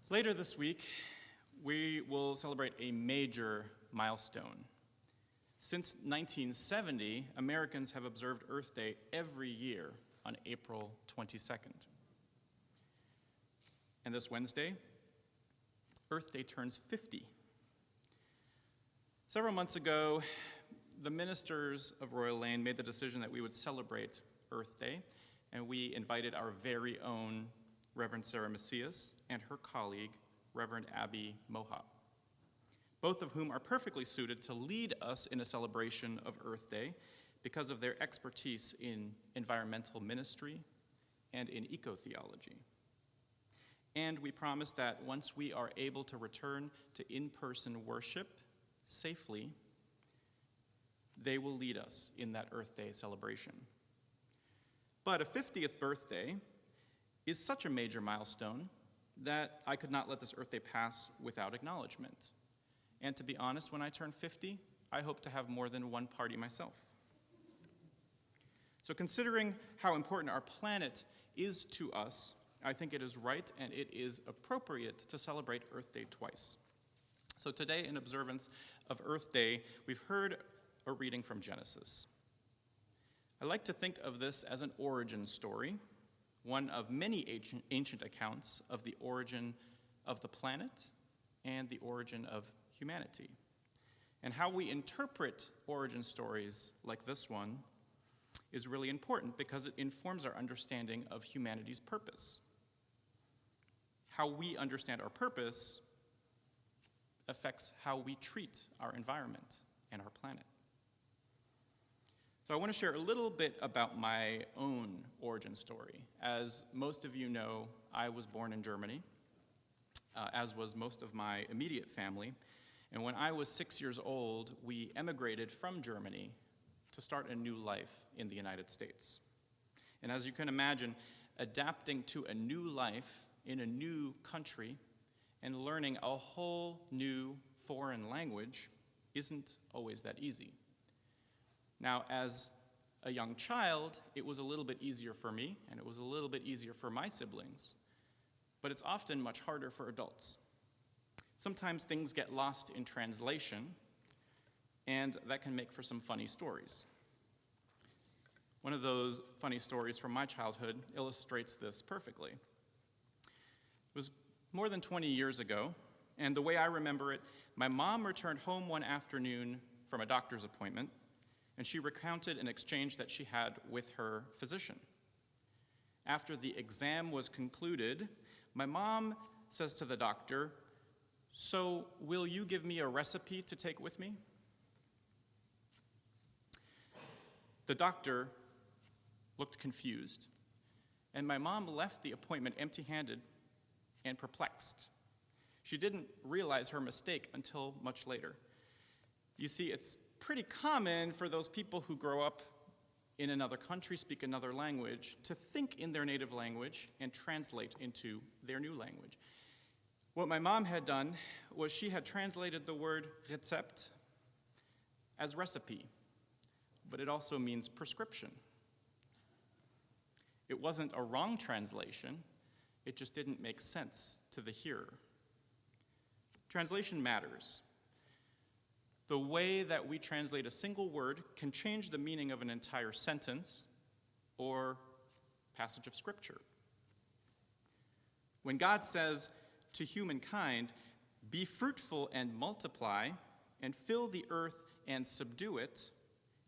Later this week, we will celebrate a major milestone. Since 1970, Americans have observed Earth Day every year on April 22nd. And this Wednesday, Earth Day turns 50. Several months ago, the ministers of Royal Lane made the decision that we would celebrate Earth Day, and we invited our very own Reverend Sarah Macias and her colleague, Reverend Abby Mohop, both of whom are perfectly suited to lead us in a celebration of Earth Day because of their expertise in environmental ministry and in eco-theology. And we promise that once we are able to return to in-person worship safely, they will lead us in that Earth Day celebration. But a 50th birthday is such a major milestone that I could not let this Earth Day pass without acknowledgement. And to be honest, when I turn 50, I hope to have more than one party myself. So considering how important our planet is to us, I think it is right and it is appropriate to celebrate Earth Day twice. So today, in observance of Earth Day, we've heard a reading from Genesis. I like to think of this as an origin story, one of many ancient accounts of the origin of the planet and the origin of humanity. And how we interpret origin stories like this one is really important because it informs our understanding of humanity's purpose. How we understand our purpose affects how we treat our environment and our planet. So I want to share a little bit about my own origin story. As most of you know, I was born in Germany, as was most of my immediate family. And when I was 6 years old, we emigrated from Germany to start a new life in the United States. And as you can imagine, adapting to a new life in a new country and learning a whole new foreign language isn't always that easy. Now, as a young child, it was a little bit easier for me, and it was a little bit easier for my siblings, but it's often much harder for adults. Sometimes things get lost in translation, and that can make for some funny stories. One of those funny stories from my childhood illustrates this perfectly. It was more than 20 years ago, and the way I remember it, my mom returned home one afternoon from a doctor's appointment, and she recounted an exchange that she had with her physician. After the exam was concluded, my mom says to the doctor, "So, will you give me a recipe to take with me?" The doctor looked confused, and my mom left the appointment empty-handed and perplexed. She didn't realize her mistake until much later. You see, it's pretty common for those people who grow up in another country, speak another language, to think in their native language and translate into their new language. What my mom had done was she had translated the word Rezept as recipe, but it also means prescription. It wasn't a wrong translation, it just didn't make sense to the hearer. Translation matters. The way that we translate a single word can change the meaning of an entire sentence or passage of Scripture. When God says to humankind, "Be fruitful and multiply, and fill the earth and subdue it,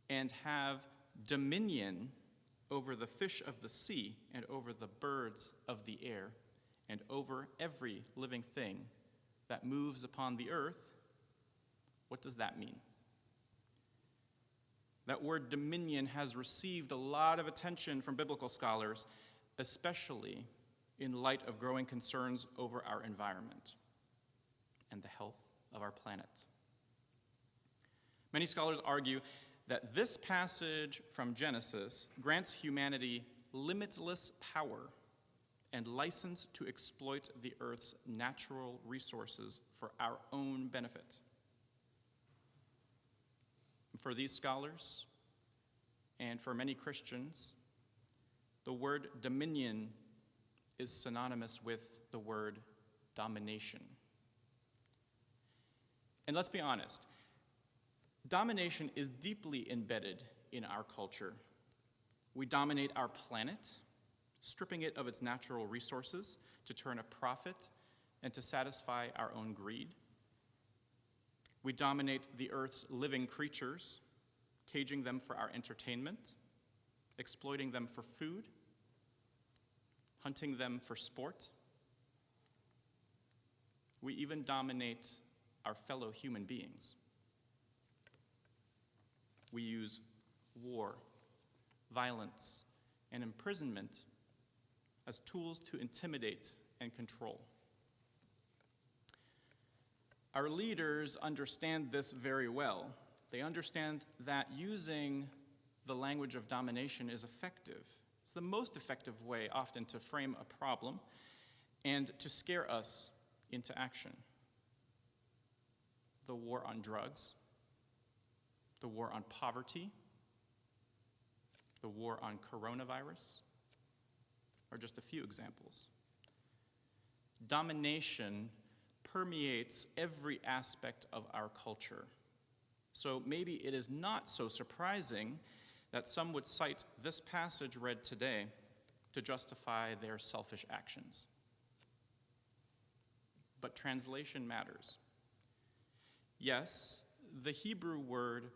and have dominion over the fish of the sea, and over the birds of the air, and over every living thing that moves upon the earth," what does that mean? That word dominion has received a lot of attention from biblical scholars, especially in light of growing concerns over our environment and the health of our planet. Many scholars argue that this passage from Genesis grants humanity limitless power and license to exploit the earth's natural resources for our own benefit. For these scholars, and for many Christians, the word dominion is synonymous with the word domination. And let's be honest, domination is deeply embedded in our culture. We dominate our planet, stripping it of its natural resources to turn a profit and to satisfy our own greed. We dominate the Earth's living creatures, caging them for our entertainment, exploiting them for food, hunting them for sport. We even dominate our fellow human beings. We use war, violence, and imprisonment as tools to intimidate and control. Our leaders understand this very well. They understand that using the language of domination is effective. It's the most effective way often to frame a problem and to scare us into action. The war on drugs, the war on poverty, the war on coronavirus are just a few examples. Domination permeates every aspect of our culture. So maybe it is not so surprising that some would cite this passage read today to justify their selfish actions. But translation matters. Yes, the Hebrew word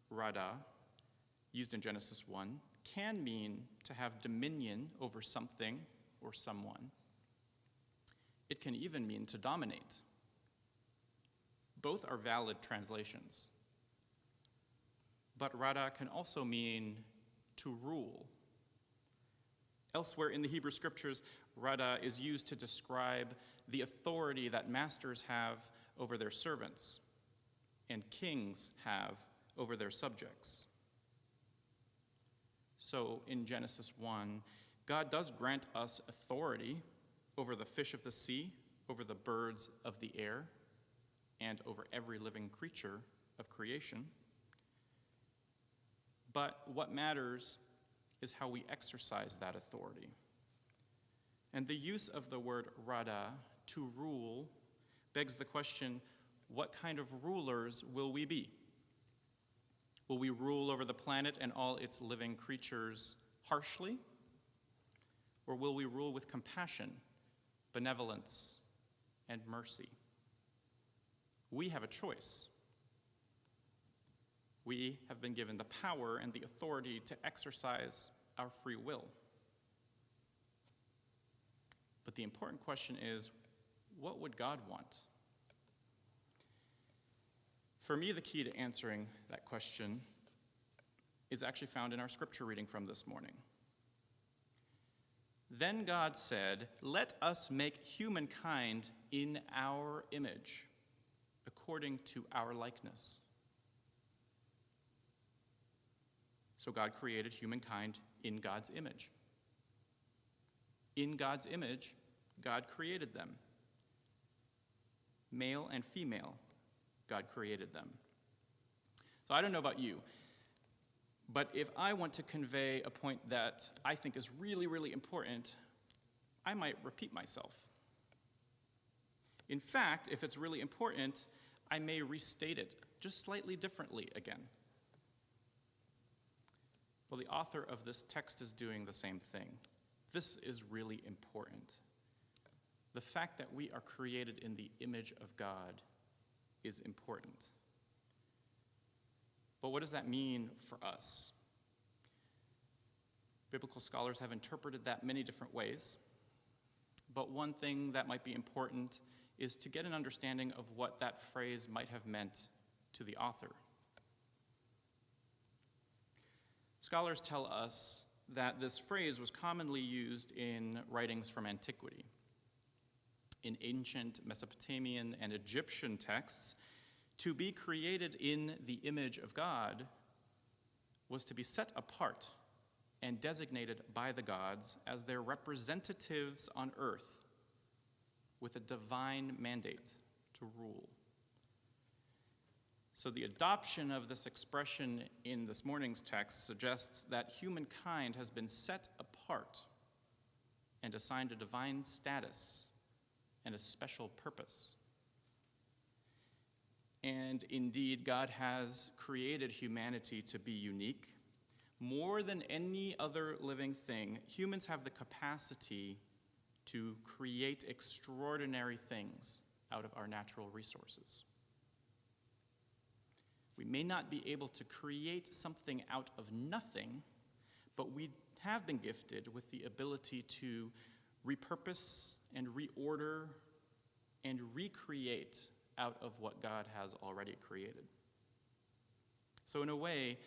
rada, used in Genesis 1, can mean to have dominion over something or someone. It can even mean to dominate. Both are valid translations. But rada can also mean to rule. Elsewhere in the Hebrew scriptures, rada is used to describe the authority that masters have over their servants and kings have over their subjects. So in Genesis 1, God does grant us authority over the fish of the sea, over the birds of the air, and over every living creature of creation. But what matters is how we exercise that authority. And the use of the word rada, to rule, begs the question, what kind of rulers will we be? Will we rule over the planet and all its living creatures harshly? Or will we rule with compassion, benevolence, and mercy? We have a choice. We have been given the power and the authority to exercise our free will. But the important question is, what would God want? For me, the key to answering that question is actually found in our scripture reading from this morning. Then God said, "Let us make humankind in our image, according to our likeness." So God created humankind in God's image. In God's image, God created them. Male and female, God created them. So I don't know about you, but if I want to convey a point that I think is really, really important, I might repeat myself. In fact, if it's really important, I may restate it just slightly differently again. Well, the author of this text is doing the same thing. This is really important. The fact that we are created in the image of God is important. But what does that mean for us? Biblical scholars have interpreted that many different ways. But one thing that might be important is to get an understanding of what that phrase might have meant to the author. Scholars tell us that this phrase was commonly used in writings from antiquity. In ancient Mesopotamian and Egyptian texts, to be created in the image of God was to be set apart and designated by the gods as their representatives on earth with a divine mandate to rule. So the adoption of this expression in this morning's text suggests that humankind has been set apart and assigned a divine status and a special purpose. And indeed, God has created humanity to be unique. More than any other living thing, humans have the capacity to create extraordinary things out of our natural resources. We may not be able to create something out of nothing, but we have been gifted with the ability to repurpose and reorder and recreate out of what God has already created. So in a way,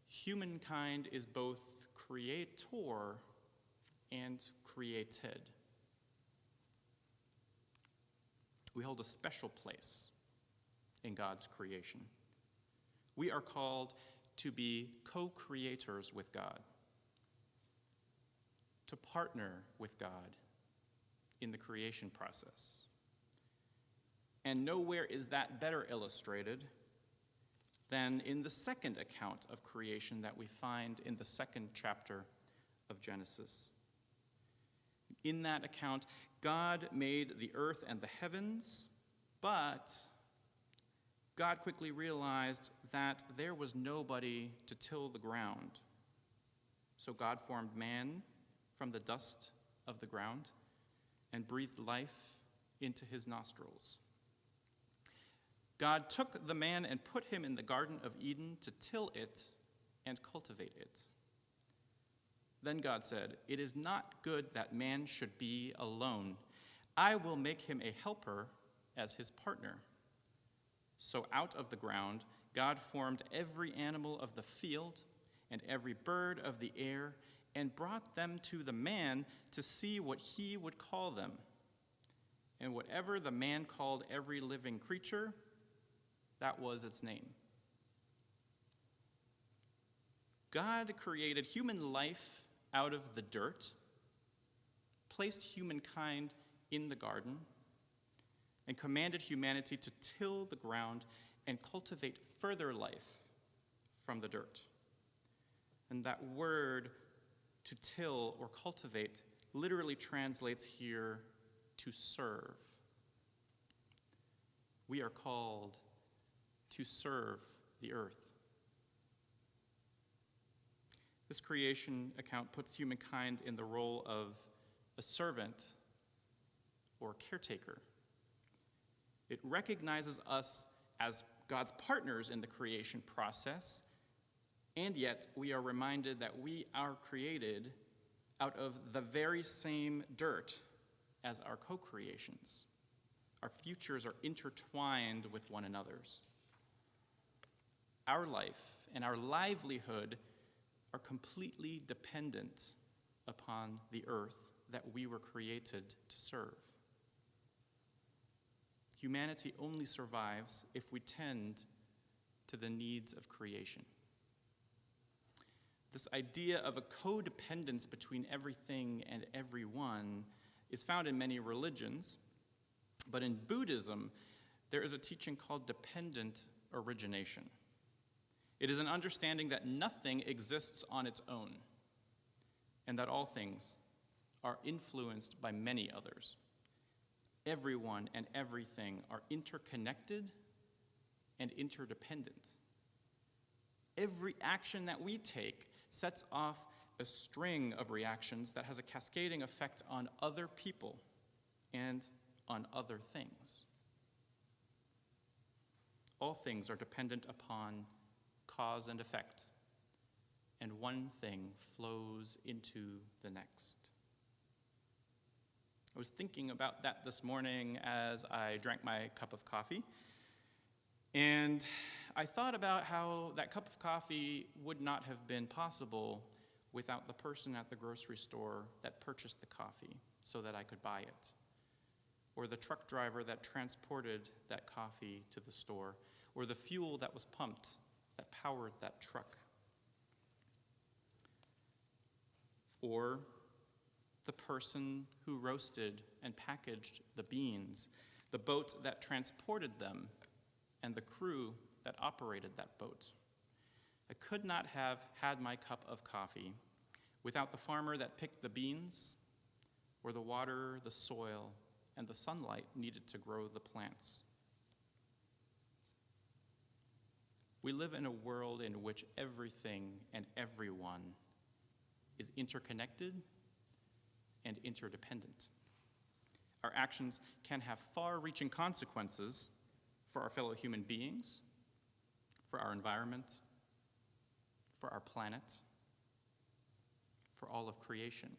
humankind is both creator and created. We hold a special place in God's creation. We are called to be co-creators with God, to partner with God in the creation process. And nowhere is that better illustrated than in the second account of creation that we find in the second chapter of Genesis. In that account, God made the earth and the heavens, but God quickly realized that there was nobody to till the ground. So God formed man from the dust of the ground and breathed life into his nostrils. God took the man and put him in the Garden of Eden to till it and cultivate it. Then God said, "It is not good that man should be alone. I will make him a helper as his partner." So out of the ground, God formed every animal of the field and every bird of the air and brought them to the man to see what he would call them. And whatever the man called every living creature, that was its name. God created human life out of the dirt, placed humankind in the garden, and commanded humanity to till the ground and cultivate further life from the dirt. And that word, to till or cultivate, literally translates here to serve. We are called to serve the earth. This creation account puts humankind in the role of a servant or caretaker. It recognizes us as God's partners in the creation process, and yet we are reminded that we are created out of the very same dirt as our co-creations. Our futures are intertwined with one another's. Our life and our livelihood are completely dependent upon the earth that we were created to serve. Humanity only survives if we tend to the needs of creation. This idea of a codependence between everything and everyone is found in many religions, but in Buddhism, there is a teaching called dependent origination. It is an understanding that nothing exists on its own, and that all things are influenced by many others. Everyone and everything are interconnected and interdependent. Every action that we take sets off a string of reactions that has a cascading effect on other people and on other things. All things are dependent upon cause and effect, and one thing flows into the next. I was thinking about that this morning as I drank my cup of coffee, and I thought about how that cup of coffee would not have been possible without the person at the grocery store that purchased the coffee so that I could buy it, or the truck driver that transported that coffee to the store, or the fuel that was pumped that powered that truck, or the person who roasted and packaged the beans, the boat that transported them, and the crew that operated that boat. I could not have had my cup of coffee without the farmer that picked the beans, or the water, the soil, and the sunlight needed to grow the plants. We live in a world in which everything and everyone is interconnected and interdependent. Our actions can have far-reaching consequences for our fellow human beings, for our environment, for our planet, for all of creation.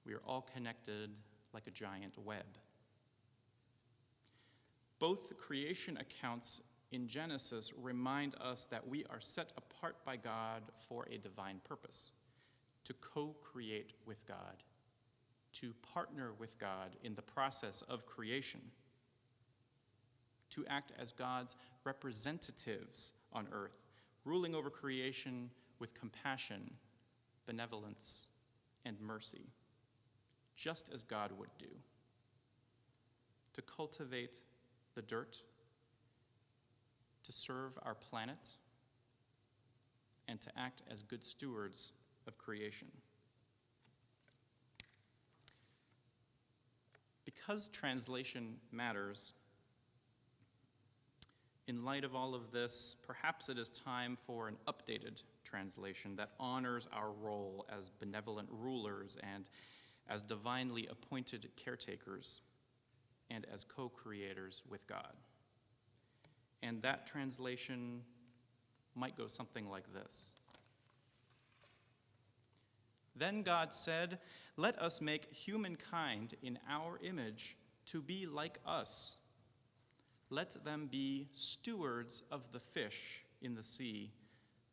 We are all connected like a giant web. Both creation accounts in Genesis remind us that we are set apart by God for a divine purpose, to co-create with God, to partner with God in the process of creation, to act as God's representatives on earth, ruling over creation with compassion, benevolence, and mercy, just as God would do. To cultivate the dirt, to serve our planet, and to act as good stewards of creation. Because translation matters, in light of all of this, perhaps it is time for an updated translation that honors our role as benevolent rulers and as divinely appointed caretakers and as co-creators with God. And that translation might go something like this. Then God said, "Let us make humankind in our image to be like us. Let them be stewards of the fish in the sea,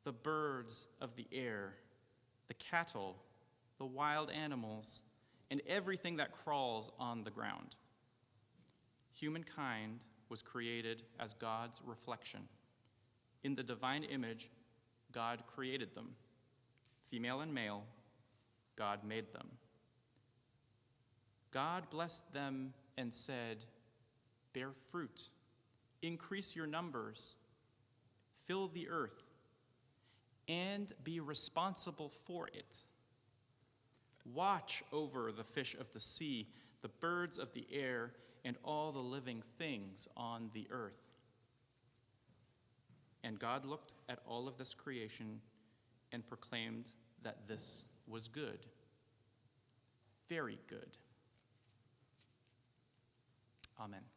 the birds of the air, the cattle, the wild animals, and everything that crawls on the ground." Humankind was created as God's reflection. In the divine image, God created them. Female and male, God made them. God blessed them and said, "Bear fruit, increase your numbers, fill the earth, and be responsible for it. Watch over the fish of the sea, the birds of the air, and all the living things on the earth." And God looked at all of this creation and proclaimed that this was good, very good. Amen.